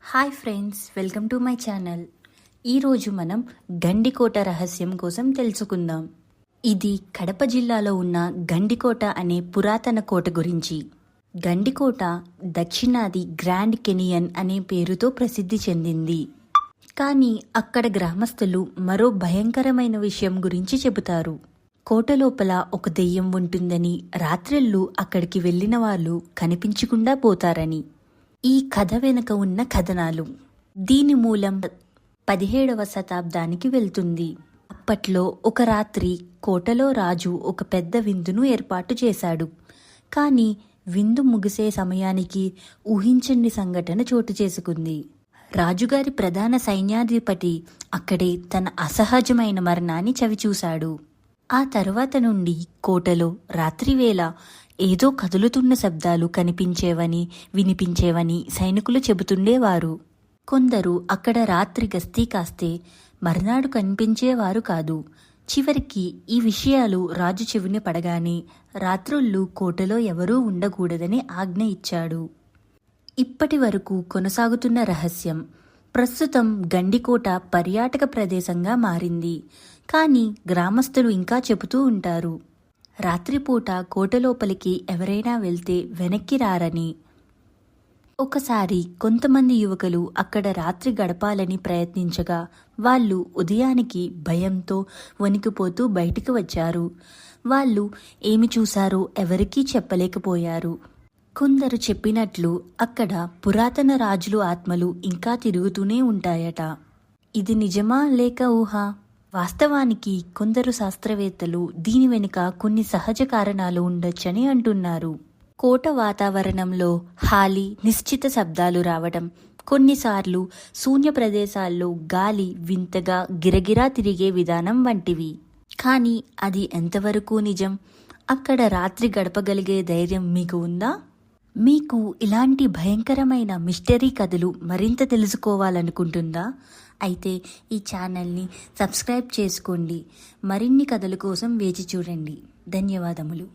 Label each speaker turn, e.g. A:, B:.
A: Hi friends, welcome to my channel. ఈరోజు మనం గండికోట రహస్యం కోసం తెలుసుకుందాం. ఇది కడప జిల్లాలో ఉన్న గండికోట అనే పురాతన కోట గురించి. గండికోట దక్షిణాది గ్రాండ్ కెనియన్ అనే పేరుతో ప్రసిద్ధి చెందింది. కానీ అక్కడ గ్రామస్తులు మరో భయంకరమైన విషయం గురించి చెబుతారు. కోట లోపల ఒక దెయ్యం ఉంటుందని, రాత్రిళ్ళు అక్కడికి వెళ్ళిన వాళ్ళు కనిపించకుండా పోతారని. ఈ కథ వెనుక ఉన్న కథనాలు. దీని మూలం 17వ శతాబ్దానికి వెళ్తుంది. అప్పట్లో ఒక రాత్రి కోటలో రాజు ఒక పెద్ద విందును ఏర్పాటు చేశాడు. కానీ విందు ముగిసే సమయానికి ఊహించని సంఘటన చోటు చేసుకుంది. రాజుగారి ప్రధాన సైన్యాధిపతి అక్కడే తన అసహజమైన మరణాన్ని చవిచూశాడు. ఆ తర్వాత నుండి కోటలో రాత్రివేళ ఏదో కదులుతున్న శబ్దాలు కనిపించేవని, వినిపించేవని సైనికులు చెబుతుండేవారు. కొందరు అక్కడ రాత్రి గస్తీ కాస్తే మర్నాడు కనిపించేవారు కాదు. చివరికి ఈ విషయాలు రాజు చెవిని పడగానే రాత్రుళ్ళు కోటలో ఎవరూ ఉండకూడదని ఆజ్ఞ ఇచ్చాడు. ఇప్పటి వరకు కొనసాగుతున్న రహస్యం. ప్రస్తుతం గండికోట పర్యాటక ప్రదేశంగా మారింది. కానీ గ్రామస్తులు ఇంకా చెబుతూ ఉంటారు, రాత్రిపూట కోట లోపలికి ఎవరైనా వెళ్తే వెనక్కి రారని. ఒకసారి కొంతమంది యువకులు అక్కడ రాత్రి గడపాలని ప్రయత్నించగా వాళ్ళు ఉదయానికి భయంతో వణికిపోతూ బయటికి వచ్చారు. వాళ్ళు ఏమి చూశారో ఎవరికీ చెప్పలేకపోయారు. కొందరు చెప్పినట్లు అక్కడ పురాతన రాజులు ఆత్మలు ఇంకా తిరుగుతూనే ఉంటాయట. ఇది నిజమా లేక ఊహ? వాస్తవానికి కొందరు శాస్త్రవేత్తలు దీని వెనుక కొన్ని సహజ కారణాలు ఉండొచ్చని అంటున్నారు. కోట వాతావరణంలో హాలి, నిశ్చిత శబ్దాలు రావడం, కొన్నిసార్లు శూన్య ప్రదేశాల్లో గాలి వింతగా గిరగిరా తిరిగే విధానం వంటివి. కానీ అది ఎంతవరకు నిజం? అక్కడ రాత్రి గడపగలిగే ధైర్యం మీకు ఉందా? మీకు ఇలాంటి భయంకరమైన మిస్టరీ కథలు మరింత తెలుసుకోవాలనుకుంటుందా? అయితే ఈ ఛానల్ని సబ్స్క్రైబ్ చేసుకోండి. మరిన్ని కథల కోసం వేచి చూడండి. ధన్యవాదములు.